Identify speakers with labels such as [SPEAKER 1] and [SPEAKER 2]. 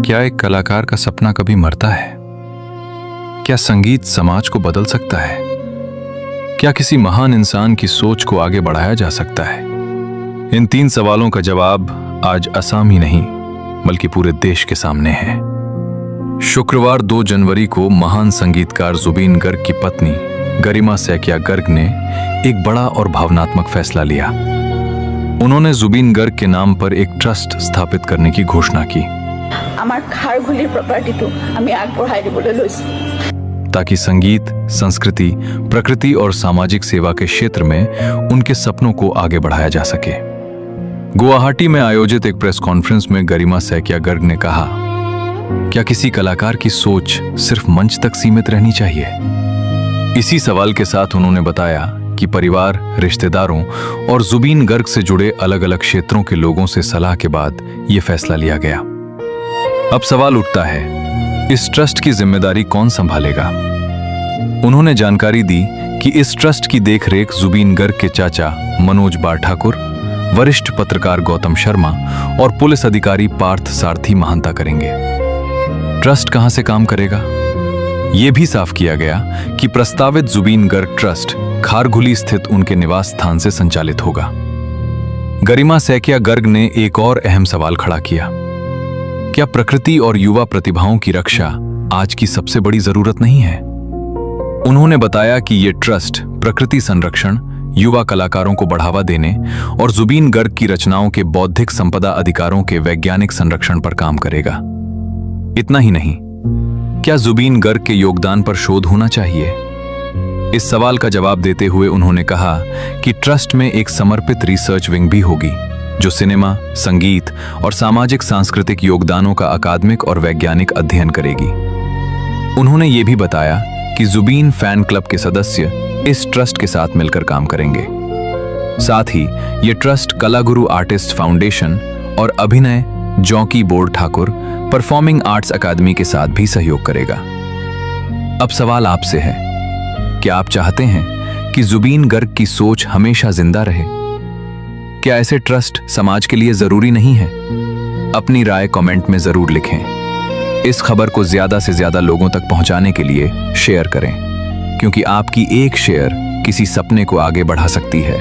[SPEAKER 1] क्या एक कलाकार का सपना कभी मरता है? क्या संगीत समाज को बदल सकता है? क्या किसी महान इंसान की सोच को आगे बढ़ाया जा सकता है? इन 3 सवालों का जवाब आज असम ही नहीं बल्कि पूरे देश के सामने है। शुक्रवार 2 जनवरी को महान संगीतकार जुबीन गर्ग की पत्नी गरिमा सैकिया गर्ग ने एक बड़ा और भावनात्मक फैसला लिया। उन्होंने जुबीन गर्ग के नाम पर एक ट्रस्ट स्थापित करने की घोषणा की ताकि संगीत, संस्कृति, प्रकृति और सामाजिक सेवा के क्षेत्र में उनके सपनों को आगे बढ़ाया जा सके। गुवाहाटी में आयोजित एक प्रेस कॉन्फ्रेंस में गरिमा सैकिया गर्ग ने कहा, क्या किसी कलाकार की सोच सिर्फ मंच तक सीमित रहनी चाहिए? इसी सवाल के साथ उन्होंने बताया कि परिवार, रिश्तेदारों और जुबीन गर्ग से जुड़े अलग अलग क्षेत्रों के लोगों से सलाह के बाद यह फैसला लिया गया। अब सवाल उठता है, इस ट्रस्ट की जिम्मेदारी कौन संभालेगा? उन्होंने जानकारी दी कि इस ट्रस्ट की देखरेख जुबीन गर्ग के चाचा मनोज बार ठाकुर, वरिष्ठ पत्रकार गौतम शर्मा और पुलिस अधिकारी पार्थ सारथी महांता करेंगे। ट्रस्ट कहां से काम करेगा? यह भी साफ किया गया कि प्रस्तावित जुबीन गर्ग ट्रस्ट खारघुली स्थित उनके निवास स्थान से संचालित होगा। गरिमा सैकिया गर्ग ने एक और अहम सवाल खड़ा किया, क्या प्रकृति और युवा प्रतिभाओं की रक्षा आज की सबसे बड़ी जरूरत नहीं है? उन्होंने बताया कि यह ट्रस्ट प्रकृति संरक्षण, युवा कलाकारों को बढ़ावा देने और जुबीन गर्ग की रचनाओं के बौद्धिक संपदा अधिकारों के वैज्ञानिक संरक्षण पर काम करेगा। इतना ही नहीं, क्या जुबीन गर्ग के योगदान पर शोध होना चाहिए? इस सवाल का जवाब देते हुए उन्होंने कहा कि ट्रस्ट में एक समर्पित रिसर्च विंग भी होगी जो सिनेमा, संगीत और सामाजिक सांस्कृतिक योगदानों का अकादमिक और वैज्ञानिक अध्ययन करेगी। उन्होंने ये भी बताया कि जुबीन फैन क्लब के सदस्य इस ट्रस्ट के साथ मिलकर काम करेंगे। साथ ही ये ट्रस्ट कलागुरु आर्टिस्ट फाउंडेशन और Abhinay jockey board Thakur performing arts academy के साथ भी सहयोग करेगा। अब सवाल आपसे है, क्या आप चाहते हैं कि जुबीन गर्ग की सोच हमेशा जिंदा रहे? क्या ऐसे ट्रस्ट समाज के लिए जरूरी नहीं है? अपनी राय कमेंट में जरूर लिखें। इस खबर को ज्यादा से ज्यादा लोगों तक पहुंचाने के लिए शेयर करें, क्योंकि आपकी एक शेयर किसी सपने को आगे बढ़ा सकती है।